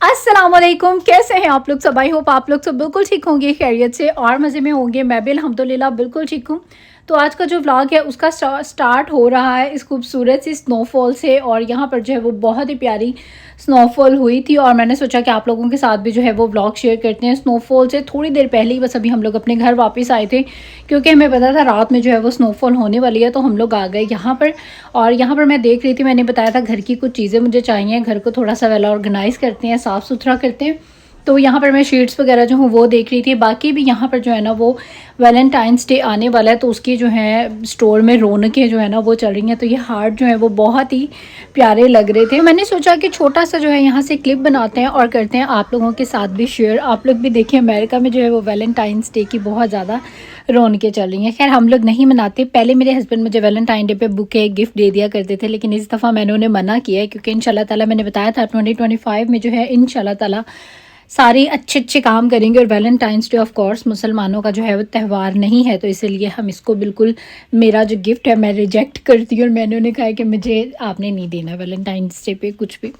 अस्सलामुअलैकुम, कैसे हैं आप लोग सब। आई होप आप लोग सब बिल्कुल ठीक होंगे, खैरियत से और मज़े में होंगे। मैं भी अल्हम्दुलिल्लाह बिल्कुल ठीक हूँ। तो आज का जो व्लॉग है उसका स्टार्ट हो रहा है इस खूबसूरत सी स्नोफॉल से। और यहाँ पर जो है वो बहुत ही प्यारी स्नोफॉल हुई थी और मैंने सोचा कि आप लोगों के साथ भी जो है वो व्लॉग शेयर करते हैं। स्नोफॉल से थोड़ी देर पहले ही बस अभी हम लोग अपने घर वापस आए थे, क्योंकि हमें पता था रात में जो है वो स्नोफॉल होने वाली है, तो हम लोग आ गए यहाँ पर। और यहाँ पर मैं देख रही थी, मैंने बताया था घर की कुछ चीज़ें मुझे चाहिए, घर को थोड़ा सा वेल ऑर्गेनाइज़ करते हैं, साफ़ सुथरा करते हैं। तो यहाँ पर मैं शीट्स वगैरह जो हूँ वो देख रही थी। बाकी भी यहाँ पर जो है ना वो वैलेंटाइंस डे आने वाला है, तो उसकी जो है स्टोर में रौनकें जो है ना वो चल रही हैं। तो ये हार्ट जो है वो बहुत ही प्यारे लग रहे थे। मैंने सोचा कि छोटा सा जो है यहाँ से क्लिप बनाते हैं और करते हैं आप लोगों के साथ भी शेयर। आप लोग भी देखिए, अमेरिका में जो है वो वैलेंटाइंस डे की बहुत ज़्यादा रौनकें चल रही हैं। खैर हम लोग नहीं मनाते। पहले मेरे हस्बैंड मुझे वैलेंटाइन डे पे बुके गिफ्ट दे दिया करते थे, लेकिन इस दफ़ा मैंने उन्हें मना किया है, क्योंकि इंशाल्लाह ताला मैंने बताया था 2025 में जो है इंशाल्लाह ताला सारे अच्छे अच्छे काम करेंगे। और वैलेंटाइंस डे ऑफ कोर्स मुसलमानों का जो है वो त्यौहार नहीं है, तो इसीलिए हम इसको बिल्कुल, मेरा जो गिफ्ट है मैं रिजेक्ट करती हूँ। और मैंने उन्हें कहा कि मुझे आपने नहीं देना वैलेंटाइंस डे पे कुछ भी।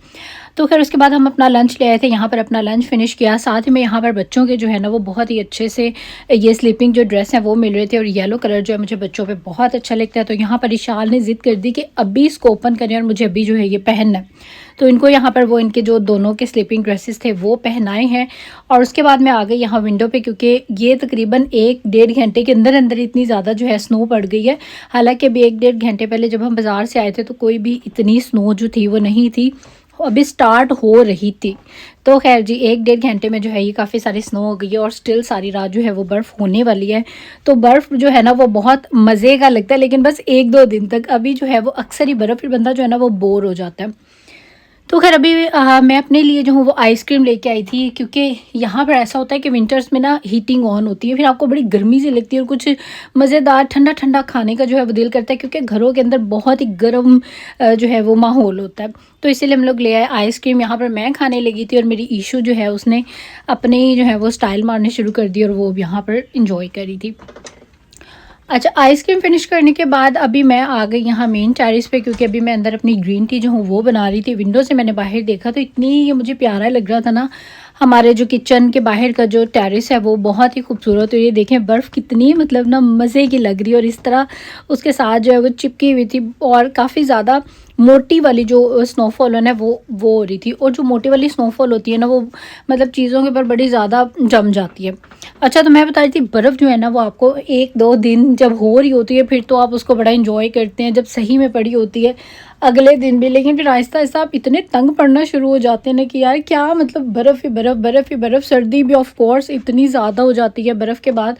तो खैर उसके बाद हम अपना लंच ले आए थे, यहाँ पर अपना लंच फिनिश किया। साथ में यहाँ पर बच्चों के जो है ना वो बहुत ही अच्छे से ये स्लीपिंग जो ड्रेस है वो मिल रहे थे। और येलो कलर जो है मुझे बच्चों पे बहुत अच्छा लगता है। तो यहाँ पर इशाल ने ज़िद कर दी कि अभी इसको ओपन करें और मुझे अभी जो है ये पहनना है। तो इनको यहाँ पर वो इनके जो दोनों के स्लीपिंग ड्रेसेस थे वो पहनाए हैं। और उसके बाद मैं आ गई यहाँ विंडो पे, क्योंकि ये तकरीबन 1-1.5 घंटे के अंदर अंदर इतनी ज़्यादा जो है स्नो पड़ गई है। हालांकि अभी 1-1.5 घंटे पहले जब हम बाज़ार से आए थे तो कोई भी इतनी स्नो जो थी वो नहीं थी, अभी स्टार्ट हो रही थी। तो खैर जी 1-1.5 घंटे में जो है ये काफ़ी सारी स्नो हो गई है और स्टिल सारी रात जो है वो बर्फ़ होने वाली है। तो बर्फ़ जो है ना वो बहुत मज़े का लगता है, लेकिन बस 1-2 दिन तक। अभी जो है वो अक्सर ही बर्फ़, फिर बंदा जो है ना वो बोर हो जाता है। तो खैर अभी मैं अपने लिए जो हूँ वो आइसक्रीम लेके आई थी, क्योंकि यहाँ पर ऐसा होता है कि विंटर्स में ना हीटिंग ऑन होती है, फिर आपको बड़ी गर्मी सी लगती है और कुछ मज़ेदार ठंडा ठंडा खाने का जो है वो दिल करता है, क्योंकि घरों के अंदर बहुत ही गर्म जो है वो माहौल होता है। तो इसीलिए हम लोग ले आए आइसक्रीम। यहाँ पर मैं खाने लगी थी और मेरी ईशू जो है उसने अपने ही जो है वो स्टाइल मारने शुरू कर दी और वो यहाँ पर इंजॉय करी थी। अच्छा, आइसक्रीम फिनिश करने के बाद अभी मैं आ गई यहाँ मेन टेरेस पे, क्योंकि अभी मैं अंदर अपनी ग्रीन टी जो हूँ वो बना रही थी। विंडो से मैंने बाहर देखा तो इतनी ये मुझे प्यारा लग रहा था ना। हमारे जो किचन के बाहर का जो टेरेस है वो बहुत ही खूबसूरत। तो ये देखें बर्फ़ कितनी मतलब ना मज़े की लग रही है, और इस तरह उसके साथ जो है वो चिपकी हुई थी। और काफ़ी ज़्यादा मोटी वाली जो स्नोफॉल है ना वो हो रही थी। और जो मोटी वाली स्नोफॉल होती है ना वो मतलब चीज़ों के ऊपर बड़ी ज़्यादा जम जाती है। अच्छा, तो मैं बता रही थी बर्फ़ जो है ना वो आपको 1-2 दिन जब हो रही होती है फिर तो आप उसको बड़ा इंजॉय करते हैं, जब सही में पड़ी होती है अगले दिन भी। लेकिन फिर आहिस्ता आहिस्ता आप इतने तंग पड़ना शुरू हो जाते हैं ना कि यार क्या मतलब बर्फ़ ही बर्फ़, बर्फ़ ही बर्फ़। सर्दी भी ऑफ कोर्स इतनी ज़्यादा हो जाती है बर्फ़ के बाद।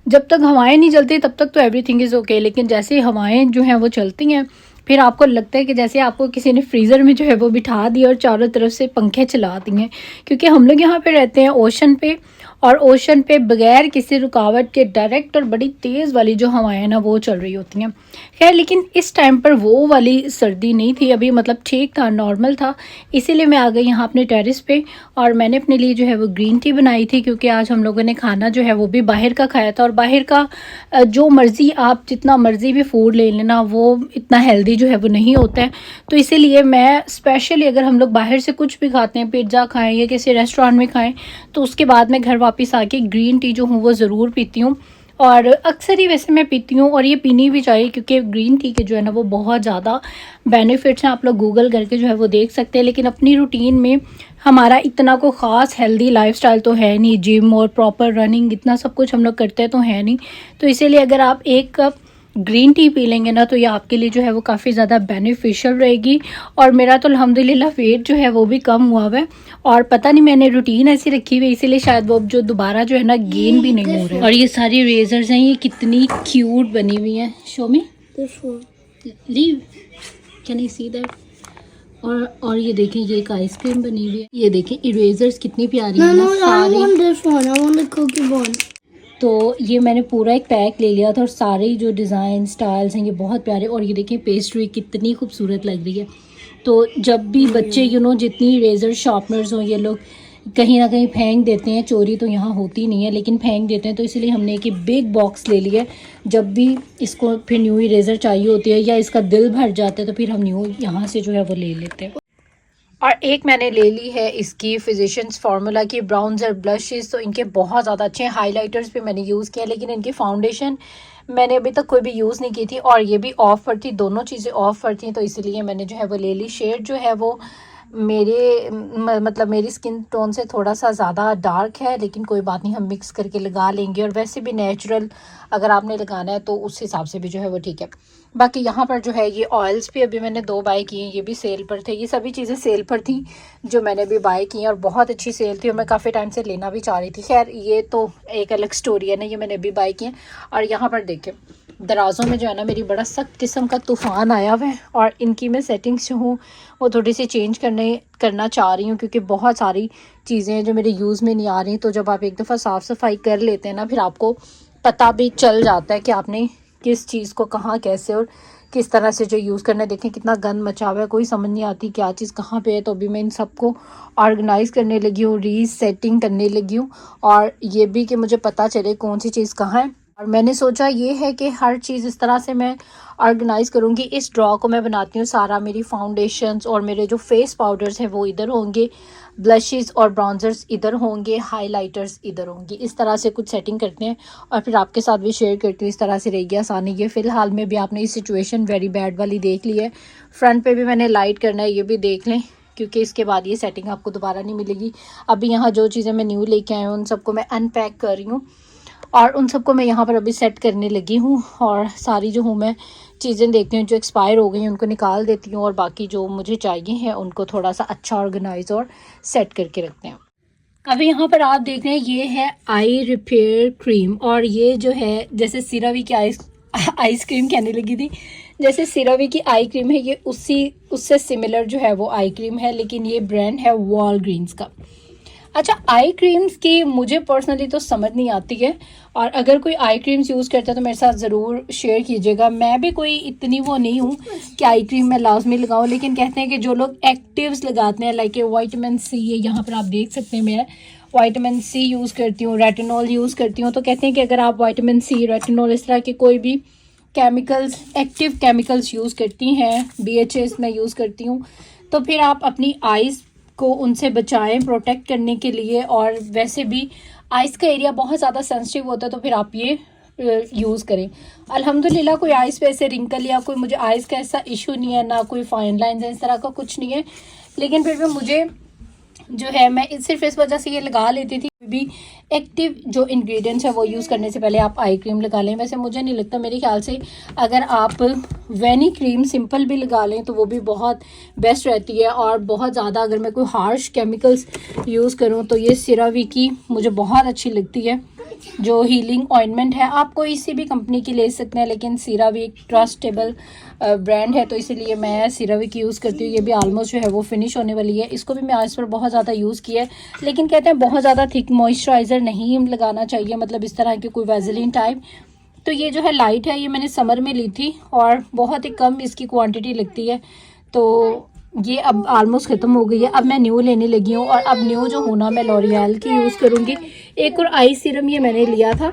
जब तक हवाएं नहीं चलती तब तक तो एवरीथिंग इज़ ओके, लेकिन जैसे ही हवाएं जो हैं वो चलती हैं फिर आपको लगता है कि जैसे आपको किसी ने फ्रीज़र में जो है वो बिठा दिया और चारों तरफ से पंखे चला दिए। क्योंकि हम लोग यहाँ पे रहते हैं ओशन पे, और ओशन पे बगैर किसी रुकावट के डायरेक्ट और बड़ी तेज़ वाली जो हवाएं ना वो चल रही होती हैं। खैर लेकिन इस टाइम पर वो वाली सर्दी नहीं थी अभी, मतलब ठीक था, नॉर्मल था। इसीलिए मैं आ गई यहाँ अपने टेरेस पे और मैंने अपने लिए जो है वो ग्रीन टी बनाई थी, क्योंकि आज हम लोगों ने खाना जो है वो भी बाहर का खाया था। और बाहर का जो मर्ज़ी आप जितना मर्ज़ी भी फूड ले लेना वो इतना हेल्दी जो है वो नहीं होता है। तो इसीलिए मैं स्पेशली अगर हम लोग बाहर से कुछ भी खाते हैं, पिज़्ज़ा खाएँ या किसी रेस्टोरेंट में खाएँ, तो उसके बाद मैं घर वापस आके ग्रीन टी जो हूँ वो ज़रूर पीती हूँ। और अक्सर ही वैसे मैं पीती हूँ और ये पीनी भी चाहिए, क्योंकि ग्रीन टी के जो है ना वो बहुत ज़्यादा बेनिफिट्स हैं। आप लोग गूगल करके जो है वो देख सकते हैं। लेकिन अपनी रूटीन में हमारा इतना को ख़ास हेल्दी लाइफस्टाइल तो है नहीं, जिम और प्रॉपर रनिंग इतना सब कुछ हम लोग करते हैं तो है नहीं। तो इसीलिए अगर आप 1 कप ग्रीन टी पी लेंगे ना तो ये आपके लिए जो है वो काफ़ी ज़्यादा बेनिफिशियल रहेगी। और मेरा तो अल्हम्दुलिल्लाह वेट जो है वो भी कम हुआ हुआ है। और पता नहीं मैंने रूटीन ऐसी रखी हुई है, इसीलिए शायद वो जो दोबारा जो है ना गेन भी नहीं हो रहे। और ये सारी रेजर्स हैं, ये कितनी क्यूट बनी हुई हैं। शो में leave, can I see that. और ये देखें ये एक आइसक्रीम बनी हुई है। ये देखें इरेजर्स कितनी प्यारी है ना सारी। तो ये मैंने पूरा एक पैक ले लिया था और सारे जो डिज़ाइन स्टाइल्स हैं ये बहुत प्यारे। और ये देखें पेस्ट्री कितनी खूबसूरत लग रही है। तो जब भी बच्चे जितनी रेज़र शार्पनर्स हों ये लोग कहीं ना कहीं फेंक देते हैं, चोरी तो यहाँ होती नहीं है लेकिन फेंक देते हैं। तो इसलिए हमने एक बिग बॉक्स ले लिया। जब भी इसको फिर न्यू इरेज़र चाहिए होती है या इसका दिल भर जाता है तो फिर हम न्यू यहाँ से जो है वो ले लेते हैं। और एक मैंने ले ली है इसकी फिजिशियंस फार्मूला की ब्राउन्जर ब्लशेस। तो इनके बहुत ज़्यादा अच्छे हैं, हाइलाइटर्स भी मैंने यूज़ किया, लेकिन इनकी फाउंडेशन मैंने अभी तक कोई भी यूज़ नहीं की थी और ये भी ऑफ़ पर थी, दोनों चीज़ें ऑफ़ पर थी, तो इसलिए मैंने जो है वो ले ली। शेड जो है वो मतलब मेरी स्किन टोन से थोड़ा सा ज़्यादा डार्क है, लेकिन कोई बात नहीं, हम मिक्स करके लगा लेंगे। और वैसे भी नेचुरल अगर आपने लगाना है तो उस हिसाब से भी जो है वो ठीक है। बाकी यहाँ पर जो है ये ऑयल्स भी अभी मैंने 2 बाय किए हैं, ये भी सेल पर थे। ये सभी चीज़ें सेल पर थी जो मैंने भी बाय की हैं और बहुत अच्छी सेल थी और मैं काफ़ी टाइम से लेना भी चाह रही थी। खैर ये तो एक अलग स्टोरी है ना, ये मैंने अभी बाय किए हैं। और यहाँ पर देखें दराज़ों में जो है ना मेरी बड़ा सख्त किस्म का तूफ़ान आया हुआ है और इनकी मैं सेटिंग्स जो हूँ वो थोड़ी सी चेंज करना चाह रही हूँ, क्योंकि बहुत सारी चीज़ें हैं जो मेरे यूज़ में नहीं आ रही। तो जब आप एक दफ़ा साफ़ सफाई कर लेते हैं ना, फिर आपको पता भी चल जाता है कि आपने किस चीज़ को कहाँ कैसे और किस तरह से जो यूज़ करना है। देखें कितना गंद मचा हुआ है, कोई समझ नहीं आती क्या चीज़ कहाँ पे है। तो अभी मैं इन सबको ऑर्गेनाइज़ करने लगी हूँ, रीसेटिंग करने लगी हूँ, और ये भी कि मुझे पता चले कौन सी चीज़ कहाँ है। और मैंने सोचा ये है कि हर चीज़ इस तरह से मैं ऑर्गेनाइज़ करूँगी। इस ड्रॉ को मैं बनाती हूँ सारा, मेरी फाउंडेशंस और मेरे जो फेस पाउडर्स हैं वो इधर होंगे, ब्लशेस और ब्राउन्जर्स इधर होंगे, हाइलाइटर्स इधर होंगी। इस तरह से कुछ सेटिंग करते हैं और फिर आपके साथ भी शेयर करती हूँ। इस तरह से रहेगी आसानी। ये फ़िलहाल में भी आपने इस सिचुएशन वेरी बैड वाली देख ली है। फ्रंट पे भी मैंने लाइट करना है, ये भी देख लें, क्योंकि इसके बाद ये सेटिंग आपको दोबारा नहीं मिलेगी। अभी यहाँ जो चीज़ें मैं न्यू लेके आई हूँ उन सबको मैं अनपैक कर रही हूँ और उन सबको मैं यहाँ पर अभी सेट करने लगी हूँ। और सारी जो हूँ मैं चीज़ें देखती हूँ जो एक्सपायर हो गई हैं उनको निकाल देती हूँ, और बाकी जो मुझे चाहिए हैं उनको थोड़ा सा अच्छा ऑर्गेनाइज और सेट करके रखते हैं। अभी यहाँ पर आप देख रहे हैं ये है आई रिपेयर क्रीम, और ये जो है जैसे सीरावी की आइसक्रीम कहने लगी थी, जैसे सीरावी की आई क्रीम है ये उससे सिमिलर जो है वो आई क्रीम है, लेकिन ये ब्रांड है वॉलग्रीन्स का। अच्छा, आई क्रीम्स की मुझे पर्सनली तो समझ नहीं आती है, और अगर कोई आई क्रीम्स यूज़ करता है तो मेरे साथ ज़रूर शेयर कीजिएगा। मैं भी कोई इतनी वो नहीं हूँ कि आई क्रीम मैं लाजमी लगाऊँ, लेकिन कहते हैं कि जो लोग एक्टिव्स लगाते हैं, लाइक विटामिन सी, ये यहाँ पर आप देख सकते हैं मैं विटामिन सी यूज़ करती हूँ, रेटिनॉल यूज़ करती हूँ। तो कहते हैं कि अगर आप विटामिन सी, रेटिनॉल, इस तरह के कोई भी केमिकल्स, एक्टिव केमिकल्स यूज़ करती हैं, BHAs मैं यूज़ करती हूँ, तो फिर आप अपनी आइज़ को उनसे बचाएं प्रोटेक्ट करने के लिए। और वैसे भी आइज़ का एरिया बहुत ज़्यादा सेंसिटिव होता है, तो फिर आप ये यूज़ करें। अल्हम्दुलिल्लाह कोई आइज़ पे ऐसे रिंकल या कोई मुझे आइज़ का ऐसा इशू नहीं है, ना कोई फाइन लाइन्स है, इस तरह का कुछ नहीं है। लेकिन फिर भी मुझे जो है मैं सिर्फ इस वजह से ये लगा लेती थी। भी एक्टिव जो इंग्रेडिएंट्स है वो यूज़ करने से पहले आप आई क्रीम लगा लें। वैसे मुझे नहीं लगता, मेरे ख्याल से अगर आप वैनी क्रीम सिंपल भी लगा लें तो वो भी बहुत बेस्ट रहती है। और बहुत ज़्यादा अगर मैं कोई हार्श केमिकल्स यूज़ करूँ तो ये सीरावी की मुझे बहुत अच्छी लगती है, जो हीलिंग ऑइंटमेंट है। आप कोई सी भी कंपनी की ले सकते हैं, लेकिन सीरावी एक ट्रस्टेबल ब्रांड है, तो इसीलिए मैं सीरावी की यूज़ करती हूँ। ये भी ऑलमोस्ट जो है वो फिनिश होने वाली है। इसको भी मैं आज पर बहुत ज़्यादा यूज़ किया है, लेकिन कहते हैं बहुत ज़्यादा थिक मॉइस्चराइज़र नहीं लगाना चाहिए, मतलब इस तरह की कोई वैसलीन टाइप। तो ये जो है लाइट है, ये मैंने समर में ली थी और बहुत ही कम इसकी क्वांटिटी लगती है, तो ये अब ऑलमोस्ट ख़त्म हो गई है। अब मैं न्यू लेने लगी हूँ, और अब न्यू जो हूँ ना मैं लॉरियल की यूज़ करूँगी। एक और आई सीरम ये मैंने लिया था,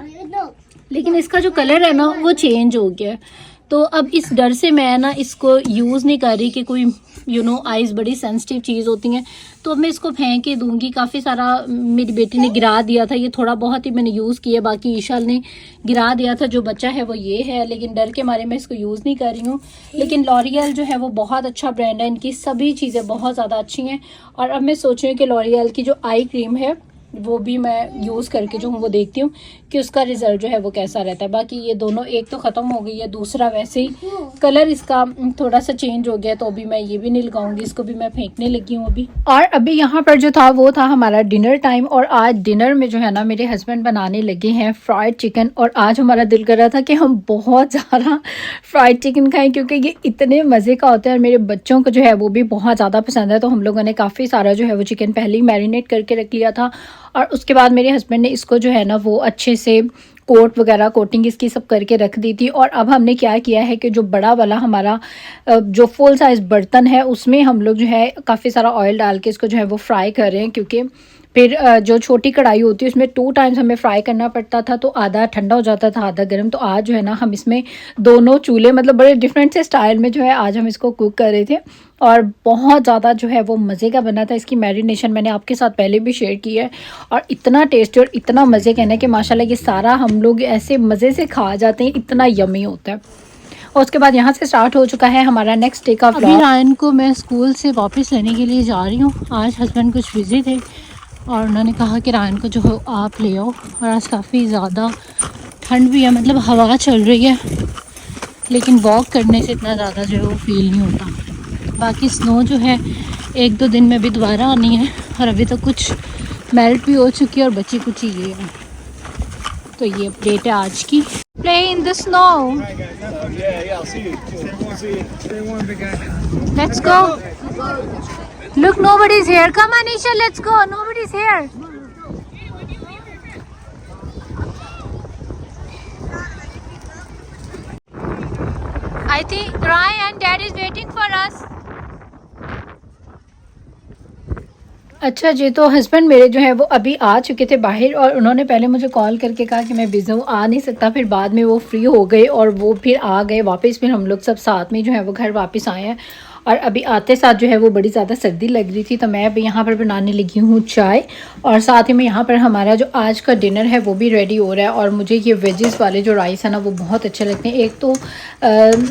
लेकिन इसका जो कलर है ना वो चेंज हो गया है, तो अब इस डर से मैं ना इसको यूज़ नहीं कर रही कि कोई आइज़ बड़ी सेंसिटिव चीज़ होती हैं, तो अब मैं इसको फेंक के दूंगी। काफ़ी सारा मेरी बेटी ने गिरा दिया था, ये थोड़ा बहुत ही मैंने यूज़ किया, बाकी ईशाल ने गिरा दिया था। जो बच्चा है वो ये है, लेकिन डर के मारे मैं इसको यूज़ नहीं कर रही हूँ। लेकिन लॉरियल जो है वो बहुत अच्छा ब्रांड है, इनकी सभी चीज़ें बहुत ज़्यादा अच्छी हैं। और अब मैं सोच रही हूँ कि लॉरियल की जो आई क्रीम है वो भी मैं यूज़ करके जो हूँ वो देखती हूँ कि उसका रिज़ल्ट जो है वो कैसा रहता है। बाकी ये दोनों, एक तो ख़त्म हो गई है, दूसरा वैसे ही कलर इसका थोड़ा सा चेंज हो गया, तो अभी मैं ये भी नहीं लगाऊंगी, इसको भी मैं फेंकने लगी हूँ अभी। और अभी यहाँ पर जो था वो था हमारा डिनर टाइम, और आज डिनर में जो है ना मेरे हस्बैंड बनाने लगे हैं फ्राइड चिकन। और आज हमारा दिल कर रहा था कि हम बहुत ज़्यादा फ्राइड चिकन खाएँ, क्योंकि ये इतने मज़े का होता है और मेरे बच्चों को जो है वो भी बहुत ज़्यादा पसंद है। तो हम लोगों ने काफ़ी सारा जो है वो चिकन पहले ही मैरिनेट करके रख लिया था, और उसके बाद मेरे हस्बैंड ने इसको जो है ना वो अच्छे से कोटिंग इसकी सब करके रख दी थी। और अब हमने क्या किया है कि जो बड़ा वाला हमारा जो फुल साइज़ बर्तन है उसमें हम लोग जो है काफ़ी सारा ऑयल डाल के इसको जो है वो फ्राई कर रहे हैं, क्योंकि फिर जो छोटी कढ़ाई होती है उसमें 2 टाइम्स हमें फ्राई करना पड़ता था, तो आधा ठंडा हो जाता था आधा गर्म। तो आज जो है ना हम इसमें दोनों चूल्हे मतलब बड़े डिफरेंट से स्टाइल में जो है आज हम इसको कुक कर रहे थे और बहुत ज़्यादा जो है वो मज़े का बना था। इसकी मैरिनेशन मैंने आपके साथ पहले भी शेयर की है और इतना टेस्टी और इतना मज़े का है कि माशाल्लाह ये सारा हम लोग ऐसे मज़े से खा जाते हैं, इतना यमी होता है। और उसके बाद यहाँ से स्टार्ट हो चुका है हमारा नेक्स्ट डे का व्लॉग। अभी रायन को मैं स्कूल से वापस लेने के लिए जा रही हूँ। आज हस्बैंड कुछ बिज़ी थे और उन्होंने कहा कि रायन को जो है आप ले आओ। और आज काफ़ी ज़्यादा ठंड भी है, मतलब हवा चल रही है, लेकिन वॉक करने से इतना ज़्यादा जो है वो फील नहीं होता। बाकी स्नो जो है 1-2 दिन में भी दोबारा आनी है और अभी तो कुछ मेल्ट भी हो चुकी है और बची कुछ ये है। तो ये अपडेट है आज की। Play in the snow, let's go. Look, nobody is here, come Anisha, let's go, nobody is here. I think Ryan and Dad is waiting for us. अच्छा जी, तो हस्बैंड मेरे जो है वो अभी आ चुके थे बाहर और उन्होंने पहले मुझे कॉल करके कहा कि मैं बिज़ी हूँ, आ नहीं सकता। फिर बाद में वो फ्री हो गए और वो फिर आ गए वापस। फिर हम लोग सब साथ में जो है वो घर वापस आए हैं और अभी आते साथ जो है वो बड़ी ज़्यादा सर्दी लग रही थी, तो मैं अभी यहाँ पर बनाने लगी हूँ चाय और साथ ही में यहाँ पर हमारा जो आज का डिनर है वो भी रेडी हो रहा है। और मुझे ये वेजेस वाले जो राइस है ना वो बहुत अच्छे लगते हैं। एक तो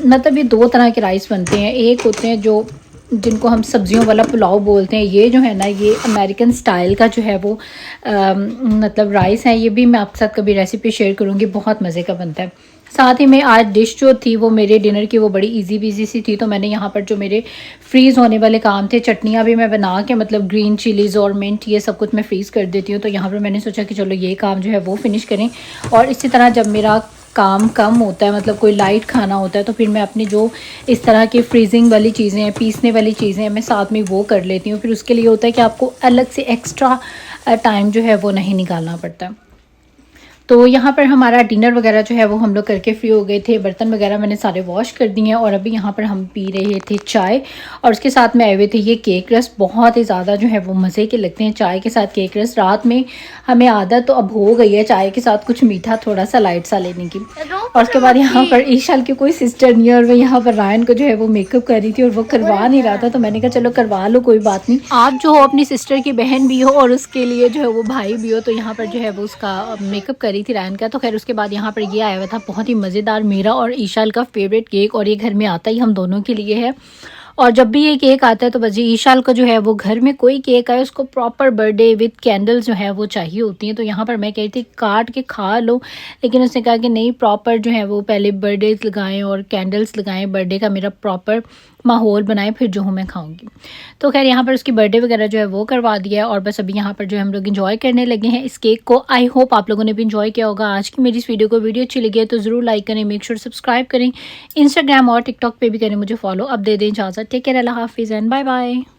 मतलब ये 2 तरह के राइस बनते हैं, एक होते हैं जो जिनको हम सब्जियों वाला पुलाव बोलते हैं, ये जो है ना ये अमेरिकन स्टाइल का जो है वो मतलब राइस है। ये भी मैं आपके साथ कभी रेसिपी शेयर करूँगी, बहुत मज़े का बनता है। साथ ही में आज डिश जो थी वो मेरे डिनर की वो बड़ी इजी बिजी सी थी, तो मैंने यहाँ पर जो मेरे फ्रीज़ होने वाले काम थे, चटनियाँ भी मैं बना के मतलब ग्रीन चिलीज़ और मिंट ये सब कुछ मैं फ्रीज़ कर देती हूँ। तो यहाँ पर मैंने सोचा कि चलो ये काम जो है वो फिनिश करें। और इसी तरह जब मेरा काम कम होता है, मतलब कोई लाइट खाना होता है, तो फिर मैं अपनी जो इस तरह की फ्रीजिंग वाली चीज़ें हैं, पीसने वाली चीज़ें हैं, मैं साथ में वो कर लेती हूँ। फिर उसके लिए होता है कि आपको अलग से एक्स्ट्रा टाइम जो है वो नहीं निकालना पड़ता। तो यहाँ पर हमारा डिनर वगैरह जो है वो हम लोग करके फ्री हो गए थे। बर्तन वगैरह मैंने सारे वॉश कर दिए हैं और अभी यहाँ पर हम पी रहे थे चाय और उसके साथ में आए हुए थे ये केक रस। बहुत ही ज़्यादा जो है वो मज़े के लगते हैं चाय के साथ केक रस। रात में हमें आदत तो अब हो गई है चाय के साथ कुछ मीठा थोड़ा सा लाइट सा लेने की। और उसके बाद यहाँ पर ईशाल की कोई सिस्टर नहीं है और मैं यहाँ पर रायन को जो है वो मेकअप कर रही थी और वो करवा नहीं रहा था, तो मैंने कहा चलो करवा लो, कोई बात नहीं। आप जो हो अपनी सिस्टर की बहन भी हो और उसके लिए जो है वो भाई भी हो, तो यहाँ पर जो है वो उसका मेकअप करी थी रायन का। तो खैर उसके बाद यहाँ पर ये आया हुआ था बहुत ही मज़ेदार मेरा और ईशाल का फेवरेट केक, और ये घर में आता ही हम दोनों के लिए है। और जब भी ये केक आता है तो बस ईशाल का जो है वो घर में कोई केक आए उसको प्रॉपर बर्थडे विद कैंडल्स जो है वो चाहिए होती हैं। तो यहाँ पर मैं कह रही थी काट के खा लो, लेकिन उसने कहा कि नहीं, प्रॉपर जो है वो पहले बर्थडे लगाएं और कैंडल्स लगाएं, बर्थडे का मेरा प्रॉपर माहौल बनाएं, फिर जो हूँ मैं खाऊंगी। तो खैर यहाँ पर उसकी बर्थडे वगैरह जो है वो करवा दिया है और बस अभी यहाँ पर जो है हम लोग इंजॉय करने लगे हैं इस केक को। आई होप आप लोगों ने भी इंजॉय किया होगा आज की मेरी इस वीडियो अच्छी लगी है तो ज़रूर लाइक करें, मेक श्योर सब्सक्राइब करें, इंस्टाग्राम और टिकटॉक पे भी करें मुझे फॉलो। अब दे दें इजाज़त, टेक केयर, अल्लाह हाफिज़ एंड बाय बाय।